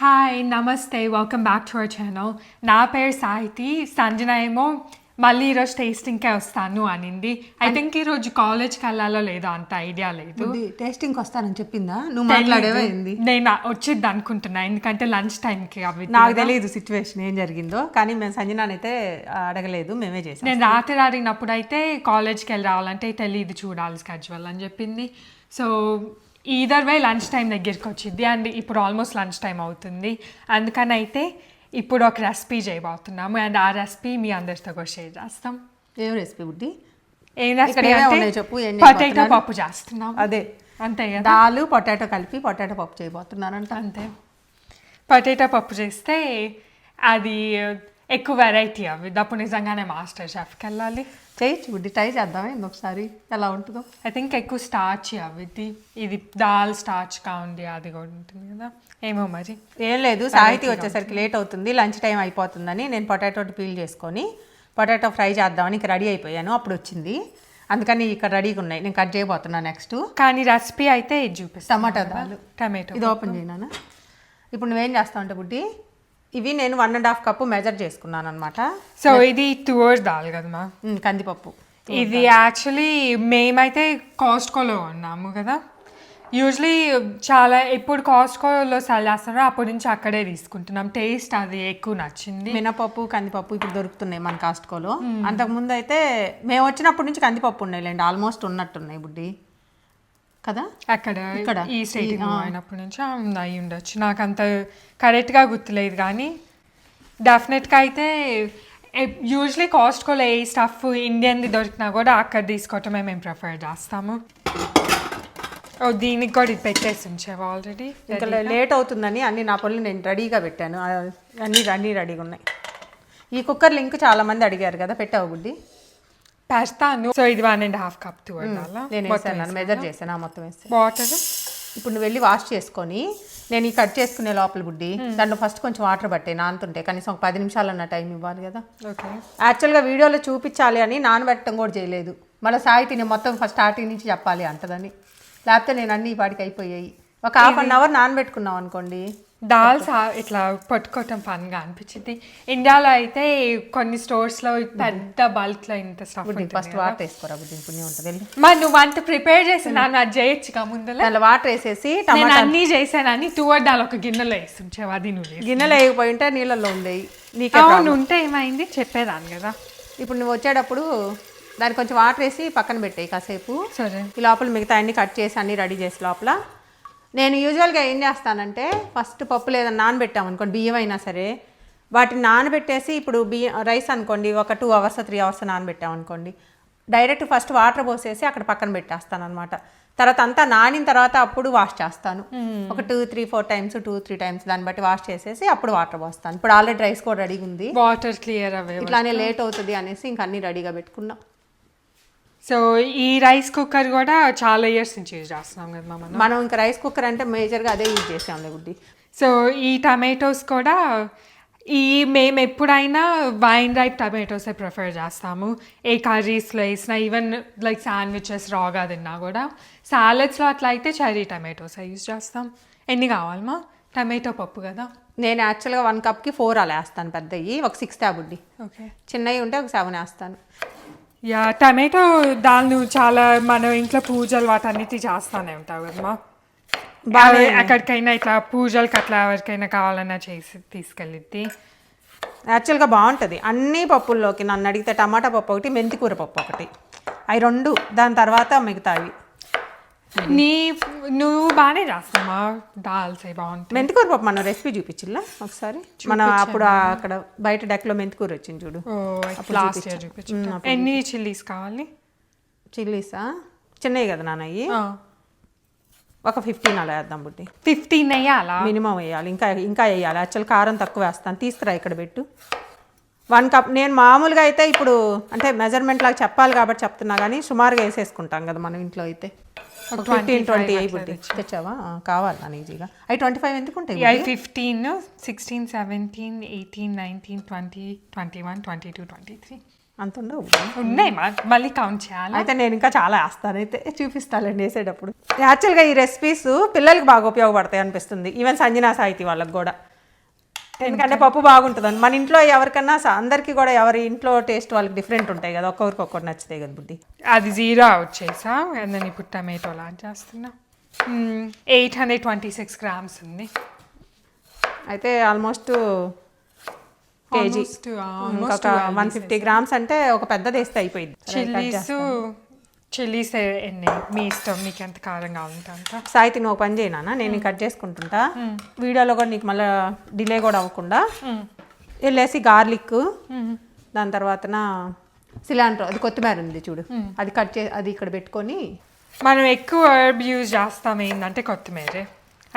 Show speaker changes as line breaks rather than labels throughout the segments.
Hi నమస్తే welcome back to our channel. నా పేరు సాహితి. సంజన ఏమో మళ్ళీ ఈరోజు టేస్టింగ్కే వస్తాను అనింది. ఐ థింక్ ఈరోజు కాలేజ్కి వెళ్ళాలో లేదో అంత ఐడియా లేదు.
టేస్టింగ్కి వస్తానని చెప్పిందా? నువ్వు మాట్లాడేవా?
నేను వచ్చిద్ది అనుకుంటున్నా, ఎందుకంటే లంచ్ టైంకి అవి
నాకు తెలియదు సిచ్యువేషన్ ఏం జరిగిందో. కానీ మేము సంజనానైతే అడగలేదు, మేమే చేసాం.
నేను రాత్రి అడిగినప్పుడు అయితే కాలేజ్కి వెళ్ళి రావాలంటే తెలియదు, చూడాలి స్కెడ్యూల్ అని చెప్పింది. సో ఈదర్ వే లంచ్ టైం దగ్గరికి వచ్చింది అండ్ ఇప్పుడు ఆల్మోస్ట్ లంచ్ టైం అవుతుంది. అందుకని అయితే ఇప్పుడు ఒక రెసిపీ చేయబోతున్నాము అండ్ ఆ రెసిపీ మీ అందరితో కూడా షేర్ చేస్తాం.
ఏం రెసిపీ బుడ్డి?
ఏం రెసిపీ అంటే
చెప్పు.
పొటాటో పప్పు చేస్తున్నాం.
అదే
అంతే కదా,
దాల్ పొటాటో కలిపి పొటాటో పప్పు చేయబోతున్నానంట.
అంతే. పొటాటో పప్పు చేస్తే అది ఎక్కువ వెరైటీ అవి. అప్పుడు నిజంగానే మాస్టర్ షెఫ్కి వెళ్ళాలి.
చేయొచ్చు బుడ్డి, ట్రై చేద్దామే ఒకసారి ఎలా ఉంటుందో.
ఐ థింక్ ఎక్కువ స్టార్చ్ అవి, ఇది దాల్ స్టార్చ్గా ఉంది, అది కూడా ఉంటుంది కదా. ఏమో మరి.
ఏం లేదు, సాహితి వచ్చేసరికి లేట్ అవుతుంది, లంచ్ టైం అయిపోతుందని నేను పొటాటో పీల్ చేసుకొని పొటాటో ఫ్రై చేద్దామని ఇక్కడ రెడీ అయిపోయాను. అప్పుడు వచ్చింది, అందుకని ఇక్కడ రెడీగా ఉన్నాయి. నేను కట్ చేయబోతున్నాను నెక్స్ట్.
కానీ రెసిపీ అయితే ఇది చూపిస్తాను.
Tomato dal,
tomato.
ఇది ఓపెన్ చేయనా? ఇప్పుడు నువ్వేం చేస్తావు అంటే బుడ్డి, ఇవి నేను 1.5 కప్పు మెజర్ చేసుకున్నాను అనమాట.
సో ఇది 2 hours దాల్ కదమ్మా,
కందిపప్పు.
ఇది యాక్చువల్లీ మేమైతే కాస్ట్కోలో ఉన్నాము కదా. యూజువలీ చాలా ఎప్పుడు కాస్ట్కోలో సెల్ చేస్తారో అప్పటి నుంచి అక్కడే తీసుకుంటున్నాం. టేస్ట్ అది ఎక్కువ నచ్చింది.
మినపప్పు కందిపప్పు ఇప్పుడు దొరుకుతున్నాయి మన కాస్ట్కోలో. అంతకుముందు అయితే మేము వచ్చినప్పటి నుంచి కందిపప్పు ఉన్నాయిలేండి, ఆల్మోస్ట్ ఉన్నట్టున్నాయి బుడ్డి కదా.
అక్కడ ఈ స్టేట్ అయినప్పటి నుంచి అయి ఉండొచ్చు, నాకు అంత కరెక్ట్గా గుర్తులేదు. కానీ డెఫినెట్గా అయితే యూజువలీ కాస్ట్కోలో ఏ స్టఫ్ ఇండియన్ది దొరికినా కూడా అక్కడ తీసుకోవటమే మేము ప్రిఫర్ చేస్తాము. దీనికి కూడా ఇది పెట్టేసి ఉంచావు ఆల్రెడీ.
ఇంకా లేట్ అవుతుందని అన్ని నా పనులు నేను రెడీగా పెట్టాను, అన్నీ రెడీగా ఉన్నాయి. ఈ కుక్కర్ లింక్ చాలా మంది అడిగారు కదా, పెట్టావు బుడ్డి?
పెడతాను. సో ఇది 1.5 cup
నేను వేసాను, మెజర్ చేశాను మొత్తం వేసి.
వాటర్
ఇప్పుడు నువ్వు వెళ్ళి వాష్ చేసుకొని నేను ఈ కట్ చేసుకునే లోపల బుడ్డి దాంట్లో ఫస్ట్ కొంచెం వాటర్ పట్టే నానుతుంటే కనీసం ఒక 10 నిమిషాలు అన్న టైం ఇవ్వాలి కదా. యాక్చువల్గా వీడియోలో చూపించాలి అని నానబెట్టడం కూడా చేయలేదు, మళ్ళీ సాహితి నేను మొత్తం ఫస్ట్ స్టార్టింగ్ నుంచి చెప్పాలి అంటదని. లేకపోతే నేను అన్ని వాటికి అయిపోయాయి. ఒక 1/2 hour నానబెట్టుకున్నాం అనుకోండి,
దాల్ ఇట్లా పట్టుకోవటం ఫన్గా అనిపించింది. ఇండియాలో అయితే కొన్ని స్టోర్స్లో పెద్ద బల్క్లో ఇంత స్టఫ్.
ఫస్ట్ వాటర్ వేసుకోరా బుద్ధి, పుణ్యం ఉంటుంది.
మరి నువ్వు అంత ప్రిపేర్ చేసి నన్ను అది చేయొచ్చుగా ముందు.
అలా వాటర్ వేసేసి
నేను అన్నీ చేసానని 2 hours దాల్ ఒక గిన్నెలో వేస్తుంచేవా? అది నువ్వు
గిన్నెలో వేయకపోయి ఉంటే నీళ్ళల్లో ఉండేవి. నీకు
ఉంటే ఏమైంది చెప్పేదాన్ని కదా.
ఇప్పుడు నువ్వు వచ్చేటప్పుడు దానికి కొంచెం వాటర్ వేసి పక్కన పెట్టాయి కాసేపు.
సరే.
ఈ లోపల మిగతా అన్ని కట్ చేసి అన్ని రెడీ చేసి లోపల నేను యూజువల్గా ఏం చేస్తానంటే ఫస్ట్ పప్పు లేదా నానబెట్టాము అనుకోండి, బియ్యం అయినా సరే వాటిని నానబెట్టేసి ఇప్పుడు రైస్ అనుకోండి ఒక 2 hours 3 hours నానబెట్టాము అనుకోండి, డైరెక్ట్ ఫస్ట్ వాటర్ పోసేసి అక్కడ పక్కన పెట్టేస్తాను అనమాట. తర్వాత అంతా నానిన తర్వాత అప్పుడు వాష్ చేస్తాను. ఒక 2-3-4 times 2-3 times దాన్ని బట్టి వాష్ చేసేసి అప్పుడు వాటర్ పోస్తాను. ఇప్పుడు ఆల్రెడీ రైస్ కూడా రెడీగా ఉంది,
వాటర్ క్లియర్ అవే.
ఇట్లానే లేట్ అవుతుంది అనేసి ఇంక అన్నీ రెడీగా పెట్టుకున్నాం.
సో ఈ రైస్ కుక్కర్ కూడా చాలా ఇయర్స్ నుంచి యూజ్ చేస్తున్నాం కదా
మనం. ఇంకా రైస్ కుక్కర్ అంటే మేజర్గా అదే యూజ్ చేసాంలే బుడ్డి.
సో ఈ టమాటోస్ కూడా మేము ఎప్పుడైనా వైన్ రైప్ టమాటోసే ప్రిఫర్ చేస్తాము. ఏ కర్రీస్లో వేసినా, ఈవెన్ లైక్ శాండ్విచెస్ రాగా తిన్నా కూడా. సాలెడ్స్లో అట్లా అయితే చెర్రీ టమాటోసే యూజ్ చేస్తాం. ఎన్ని కావాలమ్మా? టమాటో పప్పు కదా.
నేను యాక్చువల్గా 1 cupకి 4 అలా వేస్తాను, పెద్దవి ఒక 6 బుడ్డి.
ఓకే.
చిన్నవి ఉంటే ఒక 7 వేస్తాను.
యా, టమాటో దాల్ నువ్వు చాలా మనం ఇంట్లో పూజలు వాటన్నిటి చేస్తానే ఉంటావు కదమ్మా. బాగా ఎక్కడికైనా ఇట్లా పూజలకి అట్లా ఎవరికైనా కావాలన్నా చేసి తీసుకెళ్ళిద్ది.
యాక్చువల్గా బాగుంటుంది అన్ని పప్పుల్లోకి. నన్ను అడిగితే టమాటా పప్పు ఒకటి, మెంతికూర పప్పు ఒకటి, అవి 2. దాని తర్వాత మిగతావి.
నువ్వు బాగానే చేస్తామా దాల్స్? బాగుంటుంది.
మెంతికూర పప్పు మనం రెసిపీ చూపించిల్లా ఒకసారి, మనం అప్పుడు అక్కడ బయట డెక్లో మెంతికూర వచ్చింది చూడు.
ఎన్ని చిల్లీస్ కావాలి?
చిల్లీసా చిన్నవి కదా నాన్న, అవి ఒక 15 అలా వేద్దాం బుడ్డి.
15 వేయాలా?
మినిమం వేయాలి, ఇంకా వేయాలి. యాక్చువల్ కారం తక్కువ వేస్తాను, తీసుకురా ఇక్కడ పెట్టు. 1 cup. నేను మామూలుగా అయితే ఇప్పుడు అంటే మెజర్మెంట్ లాగా చెప్పాలి కాబట్టి చెప్తున్నా, కానీ సుమారుగా వేసేసుకుంటాం కదా మనం ఇంట్లో అయితే. 15-20 బుడ్డి తెచ్చావా? కావాలి నాకు ఈజీగా. అవి 25 ఎందుకు ఉంటాయి?
15, 16, 17, 18, 19, 20, 21, 22, 23
అంత ఉండవు.
ఉన్నాయి, మళ్ళీ కౌంట్ చేయాలి.
అయితే నేను ఇంకా చాలా వేస్తాను, అయితే చూపిస్తానండి వేసేటప్పుడు. యాక్చువల్గా ఈ రెసిపీస్ పిల్లలకి బాగా ఉపయోగపడతాయి అనిపిస్తుంది, ఈవెన్ సంజనా సాహితి వాళ్ళకి కూడా. ఎందుకంటే పప్పు బాగుంటుందని మన ఇంట్లో ఎవరికన్నా అందరికీ కూడా ఎవరి ఇంట్లో టేస్ట్ వాళ్ళకి డిఫరెంట్ ఉంటాయి కదా, ఒక్కొక్కరికి ఒక్కటి నచ్చుతాయి కదా బుడ్డి.
అది జీరా వచ్చేసా అండ్ దెన్ ఇప్పుడు టమాటో లాంటి చేస్తున్నా. 826 grams ఉంది.
అయితే ఆల్మోస్ట్ కేజీ, ఇంకొక 150 grams అంటే ఒక పెద్దది వేస్తే అయిపోయింది.
చిల్లీస్ ఎన్ని మీ ఇష్టం, మీకు ఎంత కారం కావాలంటే అంత.
సాయితి నువ్వు పని చేయనా, నేను కట్ చేసుకుంటుంటా వీడియోలో కూడా, నీకు మళ్ళీ డిలే కూడా అవ్వకుండా. వెళ్ళేసి గార్లిక్, దాని తర్వాత సిలాంట్రో, అది కొత్తిమీర ఉంది చూడు, అది కట్ చేసి అది ఇక్కడ పెట్టుకొని.
మనం ఎక్కువ హర్బ్ యూజ్ చేస్తాం ఏంటంటే కొత్తిమీర.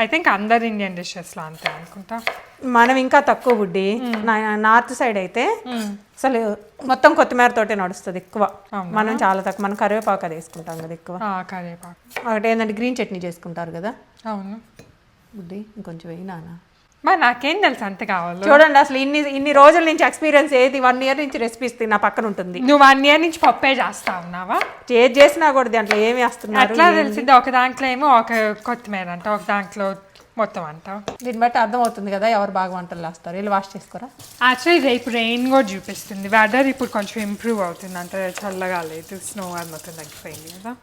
ఐ థింక్ అందరు ఇండియన్ డిషెస్లో అంతే అనుకుంటా.
మనం ఇంకా తక్కువ బుడ్డి, నార్త్ సైడ్ అయితే అసలు మొత్తం కొత్తిమీర తోటే నడుస్తుంది ఎక్కువ. మనం చాలా తక్కువ, మనం కరివేపాకు అది వేసుకుంటాం కదా ఎక్కువ.
కరివేపాకు
ఒకటి ఏంటంటే గ్రీన్ చట్నీ చేసుకుంటారు కదా.
అవును
బుడ్డి ఇంకొంచెం వేయినా.
మరి నాకేం తెలుసు అంతే కావాలి.
చూడండి అసలు ఇన్ని రోజుల నుంచి ఎక్స్పీరియన్స్ ఏది, 1 year నుంచి రెసిపీస్ నా పక్కన ఉంటుంది.
నువ్వు 1 year నుంచి పప్పే చేస్తా ఉన్నావా?
ఏది చేసినా కూడా దాంట్లో ఏమి వేస్తున్నారు
అట్లా తెలిసింది. ఒక దాంట్లో ఏమో ఒక కొత్తిమీర అంట, ఒక దాంట్లో మొత్తం అంట.
దీన్ని బట్టి అర్థమవుతుంది కదా ఎవరు బాగా వంటలు వేస్తారు. వీళ్ళు వాష్ చేసుకోరా?
యాక్చువల్లీ రేపు రెయిన్ కూడా చూపిస్తుంది. వెదర్ ఇప్పుడు కొంచెం ఇంప్రూవ్ అవుతుంది, అంత చల్లగా లేదు, స్నో అది మొత్తం తగ్గిపోయింది కదా.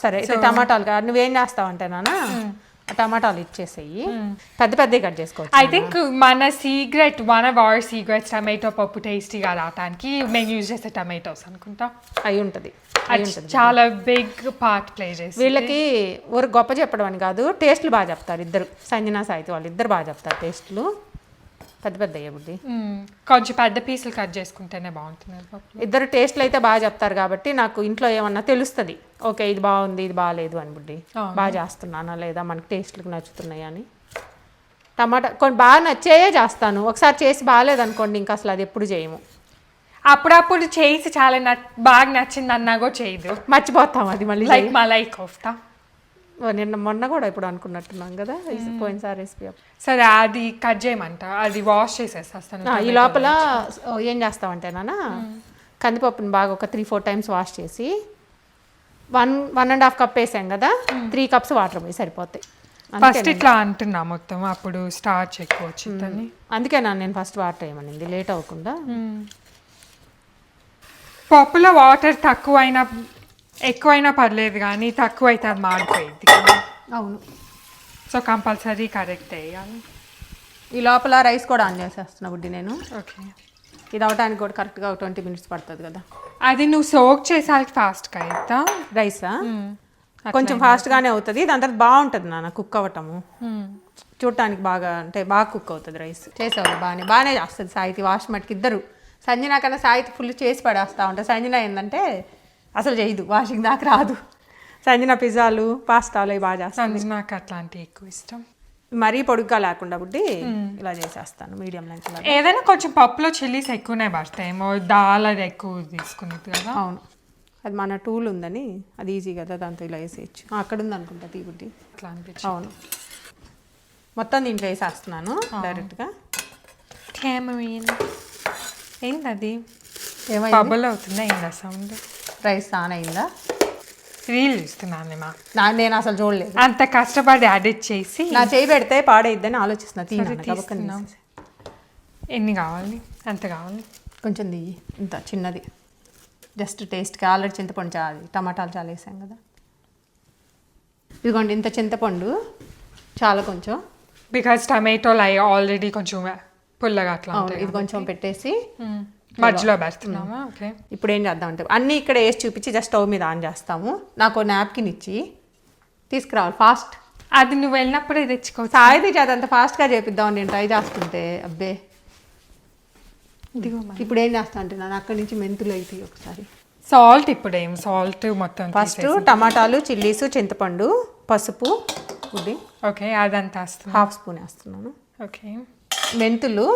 సరే అయితే టమాటాలు కాదు, నువ్వేం చేస్తావంటే నాన్న టమాటాలు ఇచ్చేసేయి, పెద్ద పెద్దవి కట్ చేసుకోవచ్చు.
ఐ థింక్ మన secret, one of our secrets tomato పప్పు టేస్టీగా రావడానికి మేము యూజ్ చేసే టమాటోస్ అనుకుంటా.
అయి ఉంటుంది,
చాలా బిగ్ పార్ట్ ప్లే చేసి.
వీళ్ళకి ఊరు గొప్ప చెప్పడం అని కాదు, టేస్ట్లు బాగా చెప్తారు ఇద్దరు, సంజన సాహితి వాళ్ళు ఇద్దరు బాగా చెప్తారు టేస్ట్లు. పెద్ద పెద్ద బుడ్డి,
కొంచెం పెద్ద పీసులు కట్ చేసుకుంటేనే బాగుంటుంది.
ఇద్దరు టేస్ట్లు అయితే బాగా చెప్తారు కాబట్టి నాకు ఇంట్లో ఏమన్నా తెలుస్తుంది, ఓకే ఇది బాగుంది ఇది బాగాలేదు అని బుడ్డి, బాగా చేస్తున్నానా లేదా, మనకి టేస్ట్లకు నచ్చుతున్నాయి అని. టమాటా కొన్ని బాగా నచ్చేయే చేస్తాను, ఒకసారి చేసి బాగాలేదు అనుకోండి ఇంకా అసలు అది ఎప్పుడు చేయము.
అప్పుడప్పుడు చేసి చాలా బాగా నచ్చింది అన్నా కూడా చేయదు,
మర్చిపోతాం అది మళ్ళీ.
లైక్ మలై కోఫ్తా
మొన్న కూడా ఇప్పుడు అనుకున్నట్టున్నాం కదా పోయినసారి రెసిపీ.
సరే అది కట్ చేయమంట, అది వాష్ చేసేస్తాను.
ఈ లోపల ఏం చేస్తామంటే నాన్న, కందిపప్పుని బాగా ఒక 3-4 times వాష్ చేసి 1.5 cup వేసాం కదా, 3 cups వాటర్ పోయి సరిపోతాయి.
ఫస్ట్ ఇట్లా అంటున్నా మొత్తం, అప్పుడు స్టార్చ్ ఎక్కువ వచ్చిందని.
అందుకే నేను ఫస్ట్ వాటర్ వేయమనింది లేట్ అవ్వకుండా.
పప్పులో వాటర్ ఎక్కువైనా పర్లేదు కానీ తక్కువ అయితే అది మాడిపోయింది.
అవును,
సో కంపల్సరీ కరెక్ట్ వేయాలి.
ఈ లోపల రైస్ కూడా ఆన్ చేసేస్తున్నా బుడ్డి నేను.
ఓకే,
ఇది అవడానికి కూడా కరెక్ట్గా 20 minutes పడుతుంది కదా.
అది నువ్వు సోక్ చేసాక ఫాస్ట్గా అవుతా
రైసా కొంచెం ఫాస్ట్గానే అవుతుంది, దాని తర్వాత బాగుంటుంది నాన్న కుక్ అవ్వటము, చూడటానికి బాగా అంటే బాగా కుక్ అవుతుంది రైస్. చేసేవాళ్ళు బాగానే చేస్తుంది సాహితి. వాష్ మటుకు ఇద్దరు, సంజన కన్నా సాహితి ఫుల్ చేసి పడేస్తూ ఉంటారు. సంజన ఏంటంటే అసలు చేయదు, వాషింగ్ దాకా రాదు. సంజన పిజ్జాలు పాస్తాలు అవి బాగా చేస్తాను.
నాకు అట్లాంటివి ఎక్కువ ఇష్టం.
మరీ పొడుగ్గా లేకుండా బుడ్డి ఇలా చేసేస్తాను మీడియం లెంత్.
ఏదైనా కొంచెం పప్పులో చిల్లీస్ ఎక్కువనే పడతాయేమో, దాల్ అది ఎక్కువ తీసుకునేది కదా.
అవును, అది మన టూల్ ఉందని అది ఈజీ కదా, దాంతో ఇలా వేసేయచ్చు. అక్కడ ఉంది అనుకుంటా తీ బుడ్డి,
అట్లా అనిపించి.
అవును, మొత్తం దీంట్లో వేసేస్తున్నాను డైరెక్ట్గా.
ఏంటది
ఏమైంది,
బబుల్ అవుతుందా ఏందా సౌండ్?
రైస్ ఆన్ అయిందా?
రీల్ చూస్తున్నాను
నేను అసలు చూడలేదు,
అంత కష్టపడి ఎడిట్ చేసి.
నా చేయి పెడితే పాడైద్దని ఆలోచిస్తున్నా.
ఎన్ని కావాలి? ఎంత కావాలి?
కొంచెం దియ్యి, ఇంత చిన్నది, జస్ట్ టేస్ట్కి. ఆల్రెడీ చింతపండు టమాటాలు చాలా వేసాం కదా. ఇదిగోండి ఇంత చింతపండు చాలా కొంచెం,
బికాజ్ టమాటోలు అవి ఆల్రెడీ కొంచెం పుల్లగా అట్లా.
ఇది కొంచెం పెట్టేసి
మధ్యలో పెడుతున్నామా? ఓకే,
ఇప్పుడు ఏం చేద్దామంటే అన్నీ ఇక్కడ వేసి చూపించి జస్ట్ స్టవ్ మీద ఆన్ చేస్తాము. నాకు నాప్కిన్ ఇచ్చి తీసుకురావాలి ఫాస్ట్.
అది నువ్వు వెళ్ళినప్పుడే తెచ్చుకోవచ్చు.
సాయిది చేత అంత ఫాస్ట్గా చేపిద్దామని నేను ట్రై చేస్తుంటే అబ్బే. ఇప్పుడు ఏం చేస్తా అంటే నేను అక్కడి నుంచి మెంతులు అయితే ఒకసారి
సాల్ట్. ఇప్పుడు ఏం సాల్ట్ మొత్తం
ఫస్ట్ టమాటాలు, చిల్లీస్, చింతపండు, పసుపు, ఉడ్డి.
ఓకే, అదంతా
1/2 spoon వేస్తున్నాను.
ఓకే,
మెంతులు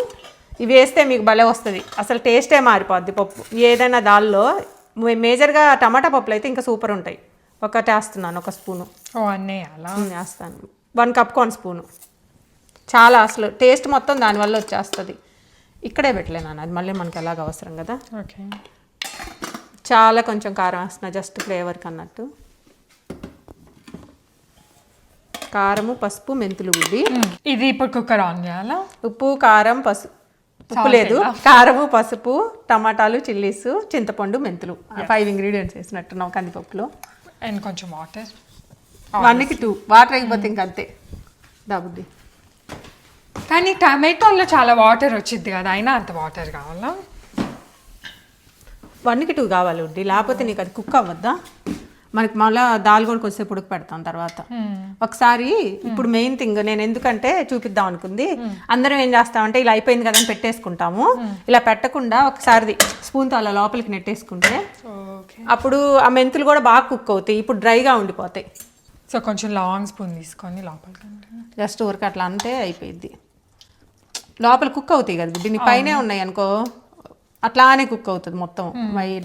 ఇవి వేస్తే మీకు భలే వస్తుంది, అసలు టేస్టే మారిపోద్ది పప్పు ఏదైనా దాల్లో. మేజర్గా టమాటా పప్పులు అయితే ఇంకా సూపర్ ఉంటాయి. ఒకటి వేస్తున్నాను, 1 spoon.
అన్నీ అలా
వేస్తాను. 1 cup 1 spoon. చాలా అసలు టేస్ట్ మొత్తం దానివల్ల వచ్చేస్తుంది. ఇక్కడే పెట్టలేను, అది మళ్ళీ మనకి ఎలాగ అవసరం కదా.
ఓకే,
చాలా కొంచెం కారం వేస్తున్నా జస్ట్ ఫ్లేవర్కి అన్నట్టు. కారము, పసుపు, మెంతులు, గుడ్డి.
ఇది ఇప్పుడు కుక్కర్ ఆన్ చేయాలా?
ఉప్పు, కారం, పసుపు, ఉప్పు లేదు, కారము, పసుపు, టమాటాలు, చిల్లీస్, చింతపండు, మెంతులు 5 ఇంగ్రీడియంట్స్ వేసినట్టున్నాం కందిపప్పులో.
అండ్ కొంచెం వాటర్,
1కి 2 వాటర్ అయిపోతే ఇంక అంతే డబ్బుది.
కానీ టమాటోలో చాలా వాటర్ వచ్చింది కదా, అయినా అంత వాటర్ కావాలా?
1కి 2 కావాలి ఉడ్డి, లేకపోతే నీకు అది కుక్ అవ్వద్దా. మనకి మళ్ళీ దాల్ కూడా కొద్దిసేపు ఉడక పెడతాం తర్వాత. ఒకసారి ఇప్పుడు మెయిన్ థింగ్ నేను ఎందుకంటే చూపిద్దాం అనుకుంది, అందరం ఏం చేస్తామంటే ఇలా అయిపోయింది కదా అని పెట్టేసుకుంటాము. ఇలా పెట్టకుండా ఒకసారి స్పూన్తో అలా లోపలికి నెట్టేసుకుంటే అప్పుడు ఆ మెంతులు కూడా బాగా కుక్ అవుతాయి. ఇప్పుడు డ్రైగా ఉండిపోతాయి.
సో కొంచెం లాంగ్ స్పూన్ తీసుకొని లోపలికి
జస్ట్ ఊరికి అట్లా అంటే అయిపోయింది. లోపల కుక్ అవుతాయి కదా, దీని పైనే ఉన్నాయి అనుకో అట్లానే కుక్ అవుతుంది మొత్తం.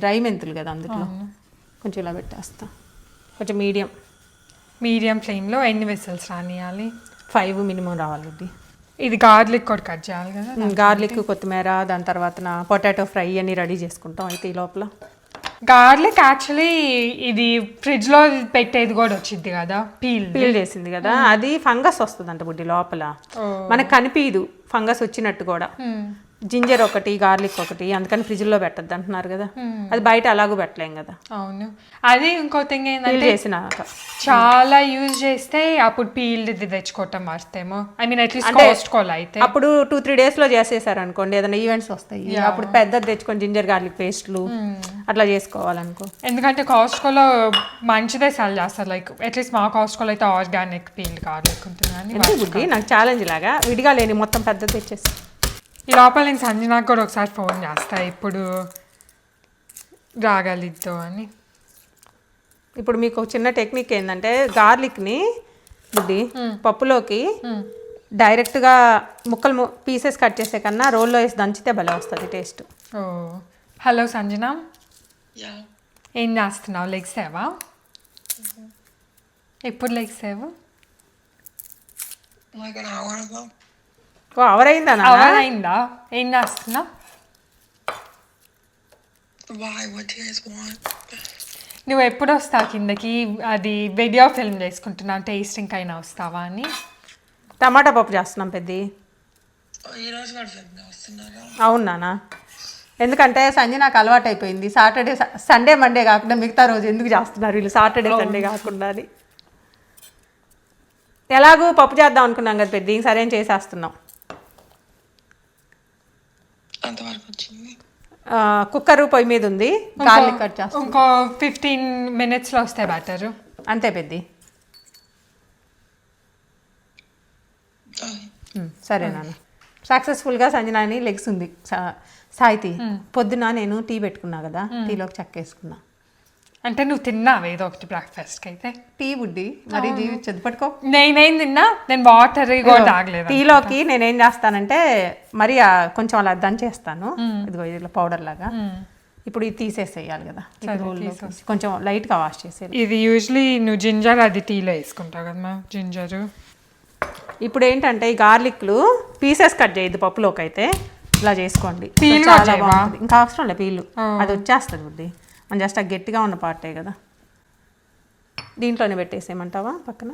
డ్రై మెంతులు కదా అందులో. కొంచెం ఇలా పెట్టేస్తా, కొంచెం మీడియం
ఫ్లేమ్లో. ఎన్ని విజిల్స్ రానియాలి?
5 మినిమం రావాలి.
ఇది గార్లిక్ కూడా కట్ చేయాలి కదా?
గార్లిక్, కొత్తిమీర, దాని తర్వాత పొటాటో ఫ్రై అన్ని రెడీ చేసుకుంటాం. అయితే ఈ లోపల
గార్లిక్ యాక్చువల్లీ ఇది ఫ్రిడ్జ్లో పెట్టేది కూడా వచ్చింది కదా, పీల్
చేసింది కదా, అది ఫంగస్ వస్తుంది అంట బుడ్డి లోపల. మనకు కనిపించదు ఫంగస్ వచ్చినట్టు కూడా. జింజర్ ఒకటి, గార్లిక్ ఒకటి, అందుకని ఫ్రిడ్జ్లో పెట్టద్దు అంటున్నారు కదా. అది బయట అలాగూ పెట్టలేం కదా.
అవును. అది ఇంకో థింగ్ ఏంటంటే
చేసినాక
చాలా యూజ్ చేస్తే అప్పుడు పీల్డ్ తెచ్చుకోవటం మర్తేమో. ఐ మీన్ అట్లీస్ట్ కాస్ట్కోల్ అయితే
అప్పుడు 2-3 డేస్లో చేసేసారు అనుకోండి, ఏదైనా ఈవెంట్స్ వస్తాయి అప్పుడు పెద్దది తెచ్చుకొని జింజర్ గార్లిక్ పేస్ట్లు అట్లా చేసుకోవాలనుకో.
ఎందుకంటే కాస్ట్కోలో మంచిదే సెల్ చేస్తారు. లైక్ అట్లీస్ట్ మా కాస్ట్కోలో అయితే ఆర్గానిక్ పీల్డ్ గార్లిక్ ఉంటుంది.
నాకు ఛాలెంజ్ లాగా విడిగా లేని మొత్తం పెద్దది తెచ్చేసి
ఈ లోపల నేను సంజనాకు కూడా ఒకసారి ఫోన్ చేస్తా ఇప్పుడు రాగలిద్దో అని.
ఇప్పుడు మీకు చిన్న టెక్నిక్ ఏంటంటే గార్లిక్ని బుడ్డి పప్పులోకి డైరెక్ట్గా ముక్కలు పీసెస్ కట్ చేసే కన్నా రోల్లో వేసి దంచితే భలే వస్తుంది టేస్ట్.
ఓ హలో సంజన, ఏం చేస్తున్నావు? లెగ్సేవా? ఎప్పుడు లెగ్సేవు?
అవరైందా?
ఏం చేస్తున్నా? నువ్వు ఎప్పుడు వస్తావు కిందకి? అది వీడియో ఫిల్మ్ చేసుకుంటున్నావు, టేస్టింగ్ అయినా వస్తావా అని.
టమాటా పప్పు చేస్తున్నాం పెద్ది. అవునా? ఎందుకంటే సంజనాకు అలవాటు అయిపోయింది సాటర్డే సండే మండే కాకుండా మిగతా రోజు ఎందుకు చేస్తున్నారు వీళ్ళు సాటర్డే సండే కాకుండా అని. ఎలాగూ పప్పు చేద్దాం అనుకున్నాం కదా పెద్ద, సరే చేసేస్తున్నాం. కుక్కర్ పొయ్యి మీద ఉంది, గార్లిక్ కట్ చేస్తాం.
ఇంకో 15 minutesలో వస్తే బెటర్.
అంతే పెద్ద. సరే నాన్న. సక్సెస్ఫుల్గా సంజనాని లెగ్స్ ఉంది. సాహితి పొద్దున నేను టీ పెట్టుకున్నా కదా, టీలోకి చెక్కేసుకున్నా.
అంటే నువ్వు తిన్నావు ఏదో ఒకటి బ్రేక్ఫాస్ట్కి అయితే? టీ
బుడ్డి మరీ జీవించదు, పట్టుకో.
నేనేం తిన్నా, నేను వాటర్ కూడా తాగలేదు.
టీలోకి నేనేం చేస్తానంటే మరి కొంచెం అలా దంచేస్తాను, ఇదిగో ఇలా పౌడర్ లాగా. ఇప్పుడు ఇది తీసేసేయాలి కదా, కొంచెం లైట్గా వాష్ చేసేయాలి.
ఇది యూజువలీ నువ్వు జింజర్ అది టీలో వేసుకుంటావు కదా జింజరు.
ఇప్పుడు ఏంటంటే ఈ గార్లిక్లు పీసెస్ కట్ చేయద్దు పప్పులోకి, అయితే ఇలా చేసుకోండి. ఇంకా అవసరం లే పీలు, అది వచ్చేస్తుంది బుడ్డి. మనం జస్ట్ ఆ గట్టిగా ఉన్న పార్టే కదా, దీంట్లోనే పెట్టేసేయమంటావా పక్కన?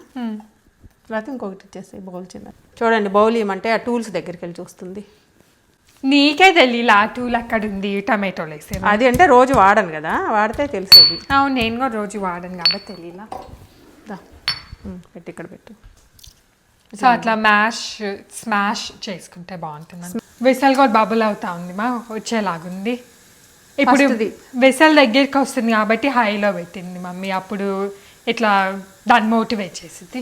లేకపోతే ఇంకొకటి ఇచ్చేసి బౌల్ చిన్న. చూడండి బౌల్ ఇవ్వమంటే ఆ టూల్స్ దగ్గరికి వెళ్ళి చూస్తుంది.
నీకే తెలియదు ఆ టూల్ అక్కడ ఉంది, టమాటోలు వేసే.
అది అంటే రోజు వాడను కదా, వాడితే తెలిసేది.
అవును, నేను కూడా రోజు వాడను కాబట్టి తెలియలా.
పెట్టి ఇక్కడ పెట్టు.
సో అట్లా స్మాష్ చేసుకుంటే బాగుంటుంది. విసల్ కూడా బబుల్ అవుతా ఉంది వచ్చేలాగుంది. ఇప్పుడు వెసల్ దగ్గరికి వస్తుంది కాబట్టి హైలో పెట్టింది మమ్మీ. అప్పుడు ఇట్లా దాన్ని మోటివేట్ చేసింది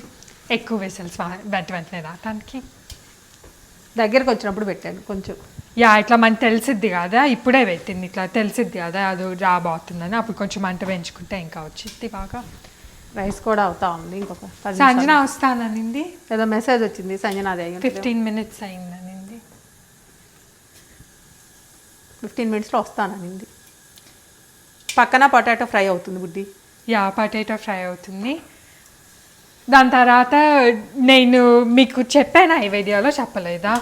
ఎక్కువ వెసల్స్ వెంటనే రావటానికి.
దగ్గరకు వచ్చినప్పుడు పెట్టాను కొంచెం.
ఇట్లా మనకు తెలిసిద్ది కదా, ఇప్పుడే పెట్టింది ఇట్లా తెలిసిద్ది కదా అది రాబోతుందని. అప్పుడు కొంచెం మంట పెంచుకుంటే ఇంకా వచ్చింది బాగా.
రైస్ కూడా అవుతా ఉంది. ఇంకొక
సంజన వస్తాననింది,
ఏదో మెసేజ్ వచ్చింది సంజనాది.
15 minutes అయిందనింది.
15 minutesలో వస్తాననింది. పక్కన పొటాటో ఫ్రై అవుతుంది బుడ్డి.
పొటాటో ఫ్రై అవుతుంది. దాని తర్వాత నేను మీకు చెప్పాను ఈ వీడియోలో, చెప్పలేదా?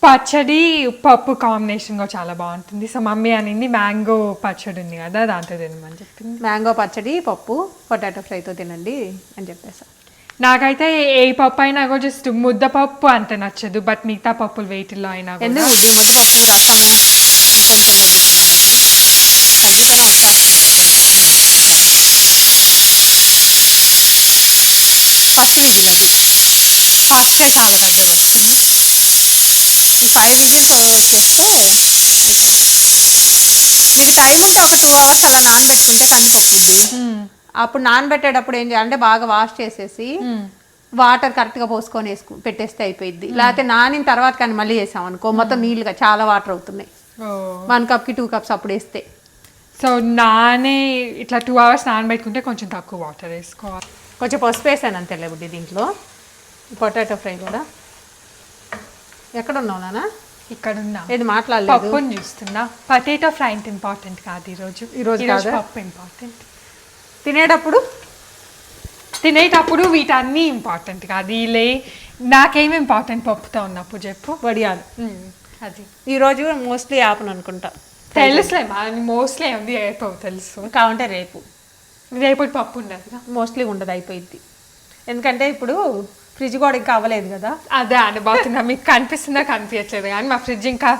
పచ్చడి పప్పు కాంబినేషన్ కూడా చాలా బాగుంటుంది. సో మమ్మీ అనింది మ్యాంగో పచ్చడి ఉంది కదా దాంతో తినమని చెప్పింది.
మ్యాంగో పచ్చడి పప్పు పొటాటో ఫ్రైతో తినండి అని చెప్పేసా.
నాకైతే ఏ పప్పు అయినా కూడా జస్ట్ ముద్దపప్పు అంత నచ్చదు, బట్ మిగతా పప్పులు వేటిల్లో అయినా కూడా.
ఎందుకు బుడ్డి ముద్దపప్పు రసము ఇంకొంచెం వేయించుకున్నాం తగ్గితేనే వస్తా ఫస్ట్ విజిల్ అది
ఫస్టే చాలా దగ్గర వస్తుంది.
ఈ 5 విజిల్స్ వచ్చేస్తే అయిపోయింది. మీకు టైం ఉంటే ఒక 2 hours అలా నానబెట్టుకుంటే కందిపప్పుద్ది. అప్పుడు నానబెట్టేటప్పుడు ఏం చేయాలంటే బాగా వాష్ చేసేసి వాటర్ కరెక్ట్గా పోసుకొని పెట్టేస్తే అయిపోయింది. లేకపోతే నానిన తర్వాత కానీ మళ్ళీ వేసాం అనుకో మొత్తం నీళ్ళుగా చాలా వాటర్ అవుతున్నాయి. 1 కప్కి 2 cups అప్పుడు వేస్తే.
సో ఇట్లా 2 hours నానబెట్టుకుంటే కొంచెం తక్కువ వాటర్ వేసుకోవాలి.
కొంచెం పసుపు వేసాను అంతేలే బుడ్డి దీంట్లో. పొటాటో ఫ్రై కూడా. ఎక్కడ ఉన్నావు నాన్న?
ఇక్కడ ఉన్నా.
ఏది మాట్లాడలేదు.
పప్పుని చూస్తున్నా. పొటాటో ఫ్రై అంటే ఇంపార్టెంట్ కాదు ఈరోజు పప్పు ఇంపార్టెంట్. తినేటప్పుడు వీటన్నీ ఇంపార్టెంట్ కాదు. నాకేమి ఇంపార్టెంట్ పప్పుతో ఉన్నప్పుడు చెప్పు.
వడియాలు
అది
ఈరోజు మోస్ట్లీ ఆపను అనుకుంటా.
తెలుసులే మోస్ట్లీ ఉంది అయిపోవు తెలుసు.
కావంటే రేపు
పప్పు ఉండదు
మోస్ట్లీ ఉండదు అయిపోయింది. ఎందుకంటే ఇప్పుడు ఫ్రిడ్జ్ కూడా ఇంకా అవ్వలేదు కదా.
అదే అనుభవుతున్నా. మీకు కనిపిస్తుందా కనిపించట్లేదు కానీ మా ఫ్రిడ్జ్ ఇంకా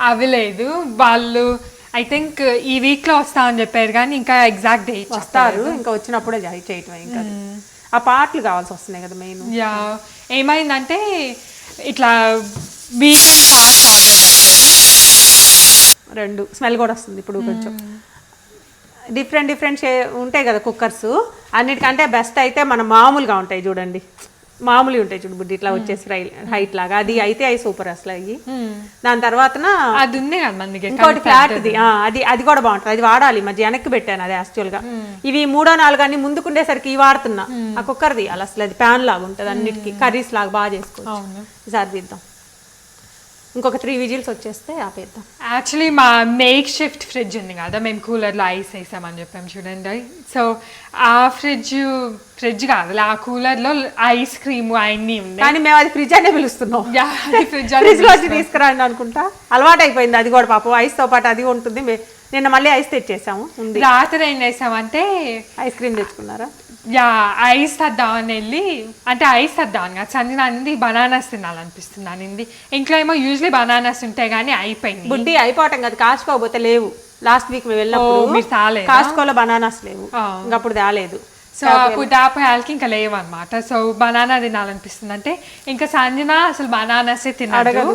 అవ్వలేదు. వాళ్ళు ఐ థింక్ ఈ వీక్లో వస్తామని చెప్పారు కానీ ఇంకా ఎగ్జాక్ట్ డేట్
వస్తారు. ఇంకా వచ్చినప్పుడే చేయటం. ఇంకా ఆ పార్ట్లు కావాల్సి వస్తున్నాయి కదా మెయిన్.
యా ఏమైందంటే ఇట్లా వీగన్ పార్ట్స్ ఆర్డర్ పెట్టారు.
2 స్మెల్ కూడా వస్తుంది ఇప్పుడు. కొంచెం డిఫరెంట్ ఉంటాయి కదా కుక్కర్స్. అన్నిటికంటే బెస్ట్ అయితే మన మామూలుగా ఉంటాయి చూడండి. మామూలు ఉంటాయి చూడు బుడ్డి ఇట్లా వచ్చేసి హైట్ లాగా. అది అయితే అవి సూపర్ అసలు అవి. దాని తర్వాత
అది ఉంది కదా మనకి
ఇంకోటి ఫ్లాట్ది. అది కూడా బాగుంటుంది. అది వాడాలి. మధ్య వెనక్కి పెట్టాను అది యాక్చువల్గా. ఇవి 3 4 అన్ని ముందుకుండేసరికి ఇవి వాడుతున్నా. ఆ కుక్కర్ది అసలు అది ప్యాన్ లాగా ఉంటుంది. అన్నిటికీ కర్రీస్ లాగా బాగా చేసుకోవచ్చు. ఈసారి తీద్దాం. ఇంకొక 3 విజిల్స్ వచ్చేస్తే ఆపేద్దాం.
యాక్చువల్లీ మా మేక్ షిఫ్ట్ ఫ్రిడ్జ్ ఉంది కదా, మేము కూలర్లో ఐస్ వేసామని చెప్పాము చూడండి. సో ఆ ఫ్రిడ్జ్ కాదు, ఆ కూలర్లో ఐస్ క్రీమ్ అన్నీ ఉన్నాయి.
కానీ మేము అది ఫ్రిడ్జ్ అనే పిలుస్తున్నాం.
ఫ్రిడ్జ్
లో తీసుకురండి అనుకుంటా. అలవాటు అయిపోయింది అది కూడా పాపం. ఐస్తో పాటు అది ఉంటుంది. నిన్న మళ్ళీ ఐస్ తెచ్చేసాము.
రాత్రి ఏం చేసామంటే
ఐస్ క్రీమ్ తెచ్చుకున్నారా?
ఐస్ తెద్దామని వెళ్ళి, అంటే ఐస్ తెద్దామని కాదు, సంజన అనింది బనానాస్ తినాలనిపిస్తుంది అనింది. ఇంట్లో ఏమో యూజువలీ బనానాస్ ఉంటాయి కానీ అయిపోయింది.
బుడ్డి అయిపోవటం కదా, కాసుకోకపోతే లేవు. లాస్ట్ వీక్ మేము వెళ్ళినప్పుడు కాస్కోలో బనానాస్ లేవు, ఇంకప్పుడు తేలేదు.
సో అప్పుడు దాపోయాలకి ఇంకా లేవు అనమాట. సో బనానా తినాలనిపిస్తుంది అంటే ఇంకా సంజన అసలు బనానాసే తినడు.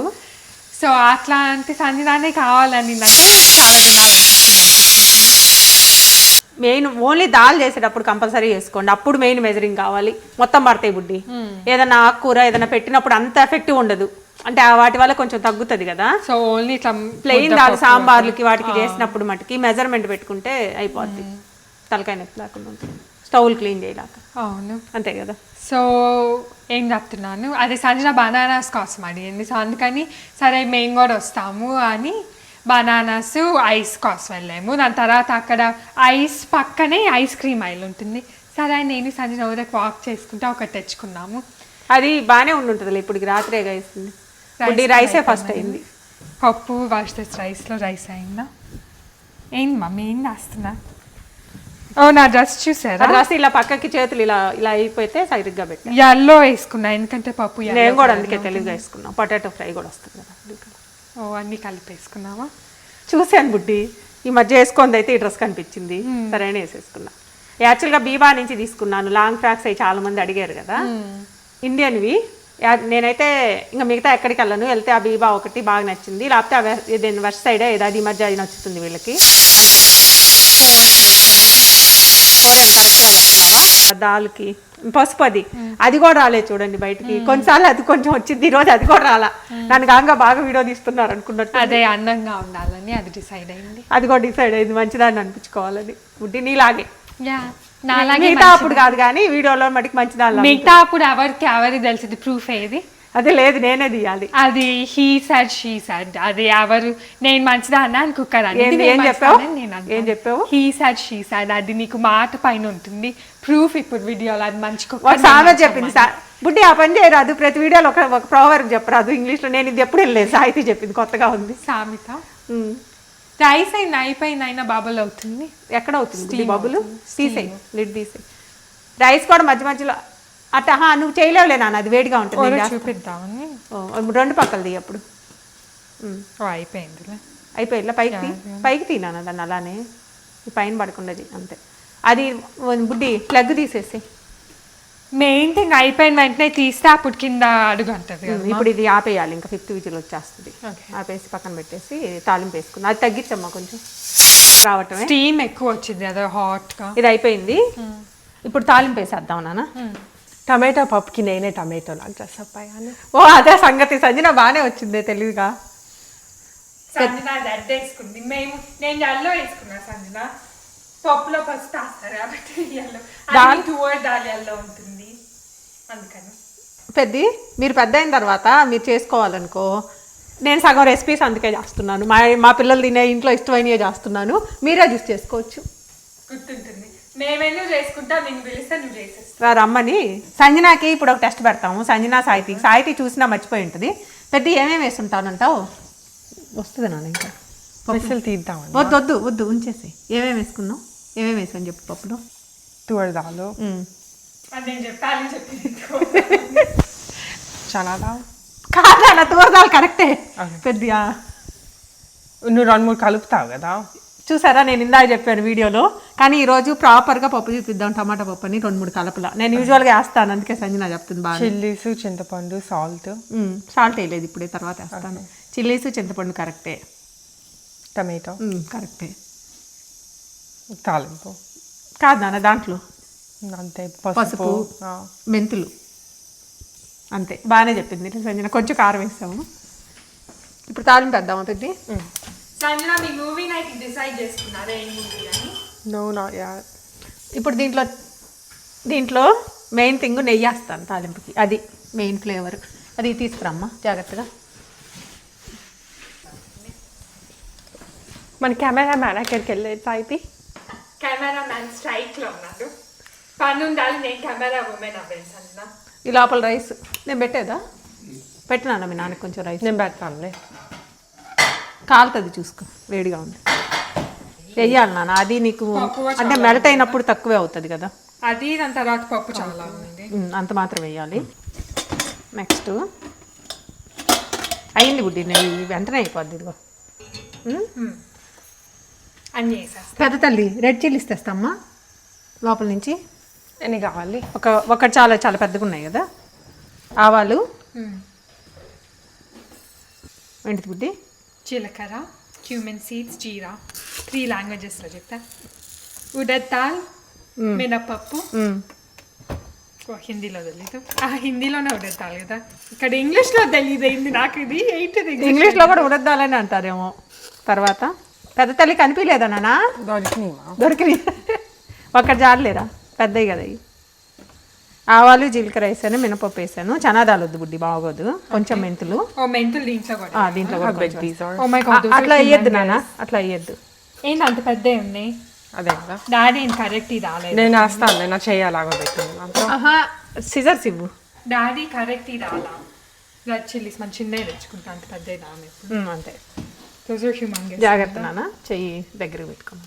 సో అట్లా అంటే సంజనానే కావాలని అంటే చాలా తినాలనిపిస్తుంది అనిపిస్తుంది.
మెయిన్ ఓన్లీ దాల్ చేసేటప్పుడు కంపల్సరీ వేసుకోండి. అప్పుడు మెయిన్ మెజరింగ్ కావాలి. మొత్తం పడతాయి బుడ్డి. ఏదైనా ఆకుకూర ఏదైనా పెట్టినప్పుడు అంత ఎఫెక్టివ్ ఉండదు. అంటే వాటి వల్ల కొంచెం తగ్గుతుంది కదా.
సో ఓన్లీ ఇట్లా
ప్లెయిన్ దాల్ సాంబార్లకి వాటికి చేసినప్పుడు మటుకి మెజర్మెంట్ పెట్టుకుంటే అయిపోద్ది. తలకాయ నొప్పి లేకుండా ఉంటుంది. స్టవ్లు క్లీన్ చేయలేక.
అవును
అంతే కదా.
సో ఏం చెప్తున్నాను, అదే సంజన బనానాస్ కోసం అడిగింది. సో అందుకని సరే మేము కూడా వస్తాము అని బనానాస్ ఐస్ కోసం వెళ్ళాము. దాని తర్వాత అక్కడ ఐస్ పక్కనే ఐస్ క్రీమ్ ఐల్ ఉంటుంది. సరే నేను సంజన ఊరికి వాక్ చేసుకుంటే ఒకటి తెచ్చుకున్నాము.
అది బాగానే ఉండుంటుంది. ఇప్పుడు రాత్రేగా వేస్తుంది. రైసే ఫస్ట్ అయింది.
పప్పు వర్సెస్ రైస్లో రైస్ అయిందా? ఏంది మమ్మీ ఏం చేస్తున్నా? ఓ నా డ్రెస్ చూసారా?
డ్రెస్ ఇలా పక్కకి చేతులు ఇలా ఇలా అయిపోతే సైడ్గా పెట్టి
ఎల్లో వేసుకున్నా ఎందుకంటే పప్పు.
నేను కూడా అందుకే తెలుగుగా వేసుకున్నా. పొటాటో ఫ్రై కూడా వస్తుంది కదా.
ఓ అన్నీ కలిపి వేసుకున్నావా?
చూశాను బుడ్డి. ఈ మధ్య వేసుకుంది అయితే ఈ డ్రెస్ కనిపించింది. సరే అని వేసేసుకున్నా. యాక్చువల్గా బీబా నుంచి తీసుకున్నాను. లాంగ్ ఫ్రాక్స్ అవి చాలా మంది అడిగారు కదా ఇండియన్వి. నేనైతే ఇంకా మిగతా ఎక్కడికి వెళ్ళను. వెళ్తే ఆ బీబా ఒకటి బాగా నచ్చింది. లేకపోతే ఏదైనా వెస్ట్ సైడే ఏదో ఈ మధ్య అది నచ్చుతుంది వీళ్ళకి. కరెక్ట్గా చెప్తున్నావా? దాల్కి పసుపు అది కూడా రాలేదు చూడండి బయటికి. కొన్నిసార్లు అది కొంచెం వచ్చింది. ఈరోజు అది కూడా రాలా. నన్ను కాగా బాగా వీడియో తీస్తున్నారు అనుకున్నట్టు.
అదే అందంగా ఉండాలని అది డిసైడ్ అయింది.
అది కూడా డిసైడ్ అయింది మంచిదాన్ని అనిపించుకోవాలని. బుడ్డి నీలాగే.
మిగతా
అప్పుడు కాదు కానీ వీడియోలో మటుకు మంచిదాన్ని.
మిగతా అప్పుడు ఎవరికి తెలిసింది ప్రూఫ్ ఏది?
అదే లేదు, నేనే తీయాలి.
అది హీ సెడ్ షీ సెడ్. అది ఎవరు నేను మంచిదా అన్నా అని కుక్కర్ అని
ఏం చెప్పావు?
He said she said. అది నీకు మాట పైన ఉంటుంది ప్రూఫ్. ఇప్పుడు వీడియోలో అది మంచి
సామెత చెప్పింది బుడ్డి. ఆ పని చేయరాదు. ప్రతి వీడియోలో ఒక ప్రోవర్బ్ చెప్పరాదు ఇంగ్లీష్లో. నేను ఇది ఎప్పుడు వెళ్ళలేదు. సాహితి చెప్పింది కొత్తగా ఉంది
సామెత. రైస్ అయిపోయింది బబుల్ అవుతుంది.
ఎక్కడ అవుతుంది బబుల్? తీసేయి, లిడ్ తీసేయి. రైస్ కూడా మధ్య మధ్యలో అట్ట నువ్వు చేయలేవులే నాన్న, అది వేడిగా ఉంటుంది. నేను చేస్తా.
చూపిద్దామని.
రెండు పక్కలది అప్పుడు
అయిపోయిందిలే.
అయిపోయిందా? పైకి తీనాను దాన్ని అలానే, పైన పడకుండాది అంతే. అది బుడ్డి ప్లగ్ తీసేసి
మెయిన్ థింగ్ అయిపోయిన వెంటనే తీస్తే అప్పుడు కింద అడుగు అంటది.
ఇప్పుడు ఇది ఆపేయాలి, ఇంకా 5th విజిల్ వచ్చేస్తుంది. ఆపేసి పక్కన పెట్టేసి తాలింపు వేసుకున్నాం. అది తగ్గించమ్మా కొంచెం, రావటమే
స్టీమ్ ఎక్కువ వచ్చింది అదే హాట్గా.
ఇది అయిపోయింది, ఇప్పుడు తాలింపు వేసేద్దాం నాన్న.
టమాటో పప్పుకి నేనే టమాటో నాకు డ్రెస్అప్ అయ్యాను.
ఓ అదే సంగతి. సంజన బాగానే వచ్చింది తెలివిగా.
సంజన రెడ్ వేసుకుంది, నేను ఎల్లో వేసుకున్నా. సంజన పప్పులో ఫస్ట్ వేస్తారు కాబట్టి ఎల్లో, దాల్ ఎల్లో ఉంటుంది అందుకని.
మీరు పెద్ద అయిన తర్వాత మీరు చేసుకోవాలనుకో, నేను సగం రెసిపీస్ అందుకే చేస్తున్నాను. మా పిల్లలు తినే ఇంట్లో ఇష్టమైనవి చేస్తున్నాను, మీరే అడ్జస్ట్ చేసుకోవచ్చు.
గుర్తుంటుంది. మేమేమో చేసుకుంటా, నేను పిలిస్తే నువ్వు చేసేస్తా.
రమ్మని. సంజనాకి ఇప్పుడు ఒక టెస్ట్ పెడతాము. సంజన సాహితి చూసినా మర్చిపోయి ఉంటుంది. పెద్ద ఏమేమి వేసుంటానంటావు? వస్తుంది నాన్న ఇంకా
విసిల్ తీద్దామని.
వద్దు ఉంచేసి. ఏమేమి వేసుకున్నావు? ఏమేమి వేసాను చెప్పు పప్పులో?
తువర్ దాల్,
నేను చెప్పాలని చెప్పింది
చనా దాల్.
కాదా తువర్ దాల్ కరెక్టే. పెద్దగా
నువ్వు 2-3 కలుపుతావు కదా.
చూసారా, నేను ఇందాక చెప్పాను వీడియోలో. కానీ ఈరోజు ప్రాపర్గా పప్పు చూపిద్దాం. టమాటా పప్పు అని 2-3 కలపల. నేను యూజువల్గా వేస్తాను, అందుకే సంజన చెప్తుంది బాగా.
చిల్లీస్, చింతపండు,
సాల్ట్ వేయలేదు ఇప్పుడే, తర్వాత వేస్తాను. చిల్లీస్, చింతపండు కరెక్టే.
టమాటో
కరెక్టే.
తాలింపు
కాదు నాన్న, దాంట్లో
అంతే.
పసుపు, మెంతులు అంతే. బాగానే చెప్పింది సంజన. కొంచెం కారం వేస్తాము. ఇప్పుడు తాలింపు వేద్దామా పెద్ద?
సంజన మీ మూవీ నైట్ డిసైడ్ చేసుకున్నారా ఏం మూవీ అని?
No not yet.
ఇప్పుడు దీంట్లో మెయిన్ థింగ్ నెయ్యి వేస్తాను తాలింపుకి, అది మెయిన్ ఫ్లేవర్. అది తీసుకురామ్మా జాగ్రత్తగా.
మన కెమెరా మ్యాన్ ఎక్కడికి వెళ్ళేది సాయితి?
కెమెరా మ్యాన్ స్ట్రైక్లో ఉన్నాడు. పని ఉండాలి, నేను కెమెరా ఉమెన్ అవ్వాలి. సంజన
ఈ లోపల రైస్ నేను పెట్టేదా? పెట్టినాను మీ నాన్నకి కొంచెం రైస్.
నేను పెడతానులే.
కాలుతుంది చూసుకో, వేడిగా ఉంది. వెయ్యాలి నాన్న, అది నీకు అంటే మెల్ట్ అయినప్పుడు తక్కువే అవుతుంది కదా.
అది దాని తర్వాత పప్పు చాలా ఉంది,
అంత మాత్రం వేయాలి. నెక్స్ట్ అయింది బుడ్డి, నెయ్యి వెంటనే అయిపోద్ది. ఇదిగో
అన్నీ వేసేస్తా.
పెద్ద తల్లి రెడ్ చిల్లీస్ తెస్తామ్మా లోపల నుంచి.
ఎన్ని కావాలి?
ఒకటి చాలా చాలా పెద్దగా ఉన్నాయి కదా. ఆవాలు, ఏంటిది బుడ్డి?
జీలకర్ర, క్యూమిన్ సీడ్స్, జీరా. 3 లాంగ్వేజెస్లో చెప్తా. ఉడద్ దాల్, మినపప్పు. హిందీలో తెలీదు. హిందీలోనే ఉడద్ దాల్ కదా, ఇక్కడ ఇంగ్లీష్లో తెలియదు అయింది నాకు. ఇది
ఇంగ్లీష్లో కూడా ఉడద్ దాల్ అని అంటారేమో. తర్వాత పెద్ద తల్లి కనిపించలేదా నాన్న? దొరికినాయి. ఒక్కటి జాడలేరా, పెద్దవి కదా. ఆవాలు, జీలకర్ర వేసాను, మినపప్పు వేసాను. చనాదాలు వద్దు బుడ్డి, బాగోదు. కొంచెం మెంతులు.
దీంట్లో కూడా
అట్లా వేయద్దు నాన్న, అట్లా వేయద్దు.
ఏంటి అంత పెద్ద ఉన్నాయి?
అదే కదా
డాడీ కరెక్ట్ రాలేదు.
నేను వేస్తాను, నేను చేయాలాగా పెట్టింది.
సిజర్స్ ఇవ్వు.
డాడీ కరెక్ట్ రాలా. రెడ్ చిల్లీస్ మన చిన్నవి తెచ్చుకుంటా, అంత పెద్ద రాను.
అంతే.
జాగ్రత్త
నాన్న, చెయ్యి దగ్గర పెట్టుకోమా.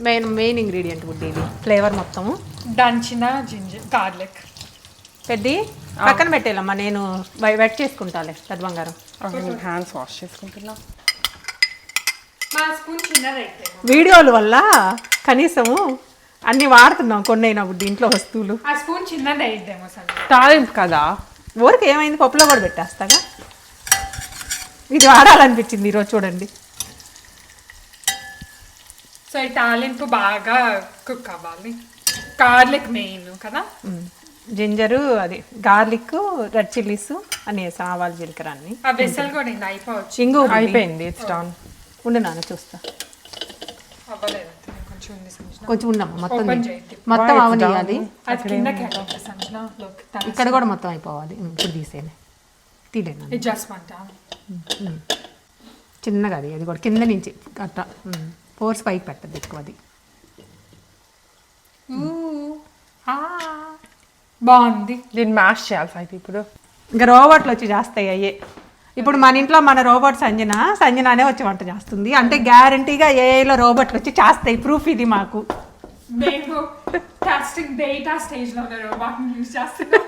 మెయిన్ ఇంగ్రీడియంట్ బుడ్డి, ఇది ఫ్లేవర్ మొత్తము.
దంచిన జింజర్ గార్లిక్.
పెద్ద పక్కన పెట్టేయాలమ్మా, నేను వెట్ చేసుకుంటాలే పెద్ద బంగారం.
హ్యాండ్స్ వాష్ చేసుకుంటున్నా.
వీడియోల వల్ల కనీసము అన్ని వాడుతున్నాం, కొన్ని అయినా బుడ్డి ఇంట్లో వస్తువులు.
ఆ స్పూన్ చిన్నది అయిద్దేమో సార్.
తాలింపు కదా,
ఊరికి ఏమైంది, పప్పులో కూడా పెట్టేస్తాగా. ఇది వాడాలనిపించింది ఈరోజు, చూడండి.
సో ఈ తాలింపు బాగా కుక్ అవ్వాలి. గార్లిక్ మెయిన్ కదా.
జింజరు, అది గార్లిక్, రెడ్ చిల్లీస్ అన్ని వేసాం, ఆవాలు, జీలకర్ర అన్ని.
ఆ వెసల్ కూడా ఇంకా అయిపోవచ్చు.
ఇంగు
అయిపోయింది. It's done.
ఉండు నాన్న చూస్తా.
అవ్వలేదు,
కొంచెం ఉండమ్మా. మొత్తం అవనియాలి. ఇక్కడ కూడా మొత్తం అయిపోవాలి. ఇప్పుడు తీసేయండి. తీలేను చిన్నగా, అది కూడా కింద నుంచి అట్లా ఫోర్స్ పైకి పెట్టద్దు ఎక్కువ. అది
బాగుంది.
దీన్ని మ్యాష్ చేయాలి అయితే. ఇప్పుడు
ఇంకా రోబోట్లు వచ్చి చేస్తాయి అయ్యే. ఇప్పుడు మన ఇంట్లో మన రోబోట్ సంజనానే వచ్చి వంట చేస్తుంది. అంటే గ్యారంటీగా ఏఐలో రోబోట్లు వచ్చి చేస్తాయి. ప్రూఫ్ ఇది మాకు.
మేము బ్రాడ్కాస్టింగ్ బేటా స్టేజ్లో ఉన్నారు వాటిని యూజ్ చేస్తున్నాం.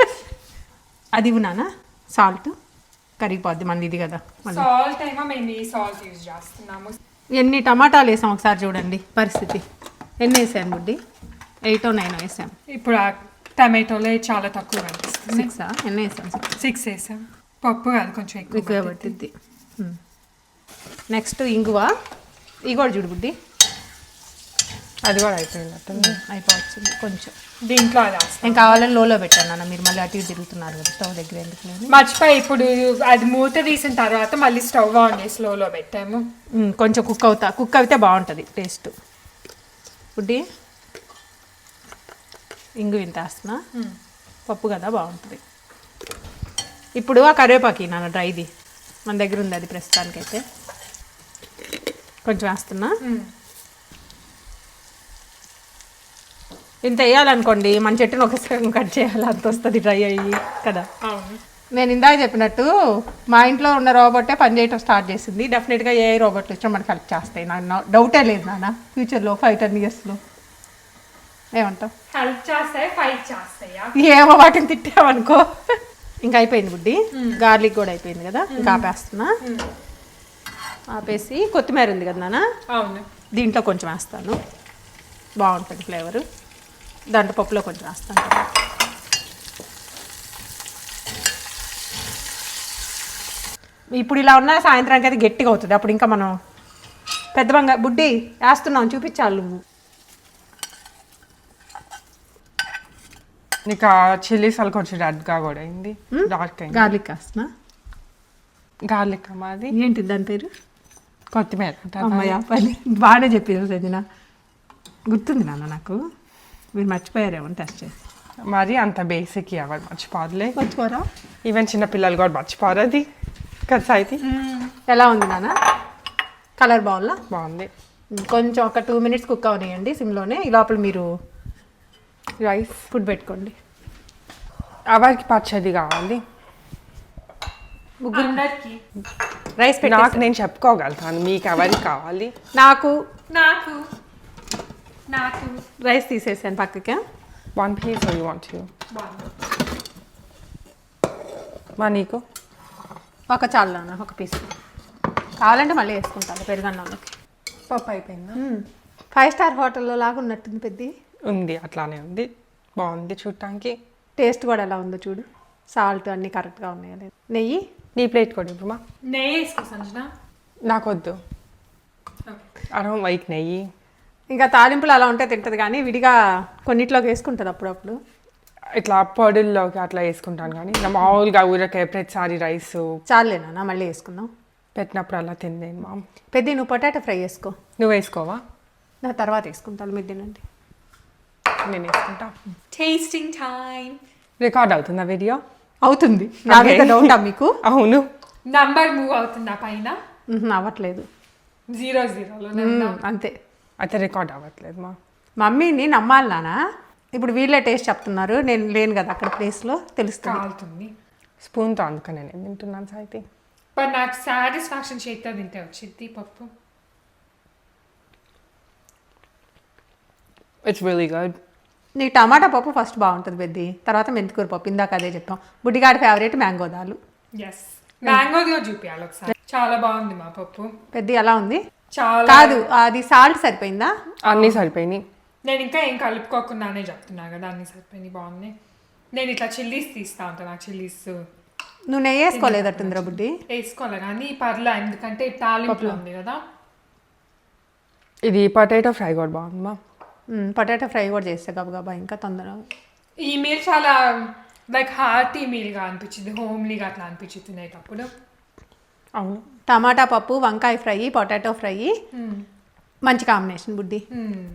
అది ఇవ్వనా సాల్ట్ కరిగిపోద్ది మళ్ళీ ఇది కదా.
సాల్ట్ ఏమో మేము ఈ సాల్ట్ యూజ్ చేస్తున్నాము.
ఎన్ని టమాటాలు వేసాం ఒకసారి చూడండి పరిస్థితి. ఎన్ని వేసాను బుడ్డి? 8 or 9 వేసాం.
ఇప్పుడు ఆ టమాటోలే చాలా తక్కువ కనిపిస్తుంది.
6 ఎన్ని వేసాం?
6 వేసాం. పప్పు కాదు కొంచెం
ఎక్కువ పట్టిద్ది. నెక్స్ట్ ఇంగువ. ఇవి కూడా చూడు బుడ్డి,
అది కూడా అయిపోయింది.
అయిపోవచ్చింది కొంచెం.
దీంట్లో అది వేస్తాం.
నేను కావాలని లోలో పెట్టాను నాన్న, మీరు మళ్ళీ అటు ఇటు తిరుగుతున్నారు కదా స్టవ్ దగ్గర ఎందుకు లేదు.
మర్చిపోయి ఇప్పుడు అది మూత తీసిన తర్వాత మళ్ళీ స్టవ్ ఆన్ చేసి స్లోలో పెట్టాము.
కొంచెం కుక్ అయితే బాగుంటుంది టేస్ట్. బుడ్డి ఇంగు ఇంత వేస్తున్నా, పప్పు కదా బాగుంటుంది. ఇప్పుడు ఆ కరివేపాకు నాన్న డ్రైది మన దగ్గర ఉంది, అది ప్రస్తుతానికైతే కొంచెం వేస్తున్నా. ఇంత వేయాలనుకోండి మన చెట్టును ఒకసారి కట్ చేయాలి, అంత వస్తుంది డ్రై అయ్యి కదా. నేను ఇందాక చెప్పినట్టు మా ఇంట్లో ఉన్న రోబోటే పని చేయటం స్టార్ట్ చేసింది. డెఫినెట్గా ఏ రోబోట్లు ఇష్టం మనకు హెల్ప్ చేస్తాయి, నాకు డౌటే లేదు నాన్న. ఫ్యూచర్లో 5-10 yearsలో ఏమంటావు?
హెల్ప్ చేస్తాయి, ఫైట్ చేస్తాయా?
ఏమో వాటిని తిట్టామనుకో. ఇంకా అయిపోయింది బుడ్డి, గార్లిక్ కూడా అయిపోయింది కదా. ఇంకా ఆపేస్తున్నా. ఆపేసి కొత్తిమీర ఉంది కదా నాన్న,
అవును,
దీంట్లో కొంచెం వేస్తాను, బాగుంటుంది ఫ్లేవరు. దాంట్లో పప్పులో కొంచెం వేస్తాను. ఇప్పుడు ఇలా ఉన్న సాయంత్రానికి అయితే గట్టిగా అవుతుంది. అప్పుడు ఇంకా మనం పెద్ద బంగా బుడ్డి వేస్తున్నాం, చూపించాలి నువ్వు.
నీకు ఆ చిల్లీస్ అలా కొంచెం రెడ్గా కూడా అయింది, డార్క్ అయింది.
గార్లిక్ వేస్తున్నా.
గార్లిక్ మాది
ఏంటి దాని పేరు?
కొత్తిమీర.
అమ్మయ్య పని బాగానే చెప్పారు సజిన, గుర్తుంది నాన్న నాకు. మీరు మర్చిపోయారేమో టెస్ట్ చేసి.
మరి అంత బేసిక్ ఎవరు మర్చిపోదులే.
మర్చిపోరా?
ఈవెన్ చిన్న పిల్లలు కూడా మర్చిపోరు అది కదా. సాయితి
ఎలా ఉంది నాన్న? కలర్ బాగుందా?
బాగుంది.
కొంచెం ఒక 2 minutes కుక్ అవనియండి సిమ్లోనే. ఈ లోపల మీరు
రైస్
ఫుడ్ పెట్టుకోండి.
ఎవరికి పచ్చడి కావాలి?
అందరికి.
రైస్
నాకు నేను చెప్పుకోగలుగుతాను, మీకు ఎవరికి కావాలి?
నాకు
నాకు నాకు
రైస్ తీసేసాను పక్కకి.
1 piece or you want 2? మా నీకు
ఒక చాలు నాన్న, ఒక పీస్. కావాలంటే మళ్ళీ వేసుకుంటాను పెరుగన్నంలోకి.
పప్పు అయిపోయిందా?
5 star హోటల్లో లాగా ఉన్నట్టుంది పెద్ద.
ఉంది, అట్లానే ఉంది, బాగుంది చూడటానికి.
టేస్ట్ కూడా ఎలా ఉందో చూడు, సాల్ట్ అన్నీ కరెక్ట్గా ఉన్నాయా లేదు. నెయ్యి
నీ ప్లేట్ కూడా ఇవ్వమా.
నెయ్యి వేసుకో సంజన.
నాకు వద్దు, అరం వైక్ నెయ్యి.
ఇంకా తాలింపులు అలా ఉంటే తింటుంది, కానీ విడిగా కొన్నిట్లోకి వేసుకుంటుంది అప్పుడప్పుడు.
ఇట్లా పొడిల్లోకి అట్లా వేసుకుంటాను, కానీ నా మామూలుగా ఊరకే ప్రతిసారి రైస్
చాలేనా మళ్ళీ వేసుకుందాం.
పెట్టినప్పుడు అలా తినలేను మా.
పెద్ద నువ్వు పొటాటో ఫ్రై వేసుకో.
నువ్వు వేసుకోవా?
నా తర్వాత వేసుకుంటాను, మీరు తినండి.
నేను వేసుకుంటా.
Tasting time.
రికార్డ్ అవుతుందా వీడియో?
అవుతుంది. నా మీద డౌటా మీకు?
అవును.
నంబర్ మూవ్ అవుతుందా పైన?
అవ్వట్లేదు,
0-0
అంతే.
అయితే రికార్డ్ అవ్వట్లేదు మా.
మమ్మీని నమ్మాలి నానా. ఇప్పుడు వీళ్ళే టేస్ట్ చెప్తున్నారు, నేను లేను కదా అక్కడ ప్లేస్లో, తెలుస్తుంది.
కాలుతుంది
స్పూన్తో, అందుకని నేను తింటున్నాను సాయితి.
బట్ నాకు సాటిస్ఫాక్షన్ చేస్తే తింటే వచ్చింది పప్పు.
It's really good.
నీకు టమాటా పప్పు ఫస్ట్ బాగుంటుంది పెద్ది, తర్వాత మెంతికూర పప్పు. ఇందాక అదే చెప్పాం. బుడ్డిగాడి ఫేవరెట్ మ్యాంగో దాలు.
ఎస్, మ్యాంగో చూపించాలి ఒకసారి. చాలా బాగుంది మా పప్పు.
పెద్ది ఎలా ఉంది?
చాలా
కాదు, అది సాల్ట్ సరిపోయిందా?
అన్నీ సరిపోయినాయి.
నేను ఇంకా ఏం కలుపుకోకుండానే చెప్తున్నా కదా, అన్ని సరిపోయినాయి, బాగున్నాయి. నేను ఇట్లా చిల్లీస్ తీస్తా ఉంటాను, నాకు చిల్లీస్.
నువ్వు నెయ్యి వేసుకోలేదట్టుందిరా బుడ్డి?
వేసుకోవాలి కానీ పర్లే, ఎందుకంటే తాలింపులో ఉంది కదా.
ఇది పొటాటో ఫ్రై కూడా బాగుంది మా.
పొటాటో ఫ్రై కూడా చేస్తే గబగబా ఇంకా తొందరగా.
ఈ మీల్ చాలా లైక్ హార్టీ మీల్గా అనిపించింది, హోమ్లీగా అట్లా అనిపించింది తినేటప్పుడు.
అవును.
టమాటా పప్పు, వంకాయ ఫ్రై, పొటాటో ఫ్రై మంచి కాంబినేషన్ బుడ్డి.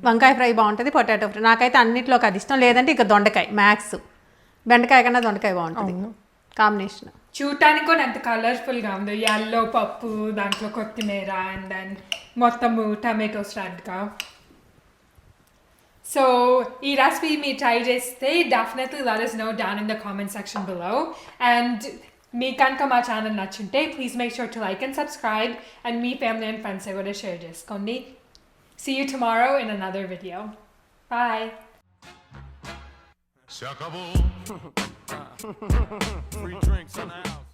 వంకాయ ఫ్రై బాగుంటుంది, పొటాటో ఫ్రై నాకైతే అన్నిట్లోకి అది ఇష్టం. లేదంటే ఇక దొండకాయ మ్యాక్స్. బెండకాయ కన్నా దొండకాయ బాగుంటుంది కాంబినేషన్.
చూడటానికి కూడా ఎంత కలర్ఫుల్గా ఉందో, ఎల్లో పప్పు, దాంట్లో కొత్తిమీర అండ్ దెన్ మొత్తము టమాటోస్ రెడ్గా. సో ఈ రెసిపీ మీరు ట్రై చేస్తే definitely let us know down in the comment section below. And మీకు కనుక మా ఛానల్ నచ్చుంటే please make sure to like and subscribe, and మీ ఫ్యామిలీ అండ్ ఫ్రెండ్స్ కూడా షేర్ చేసుకోండి. See you tomorrow in another video. Bye.
Se acabó. Free drinks in the house.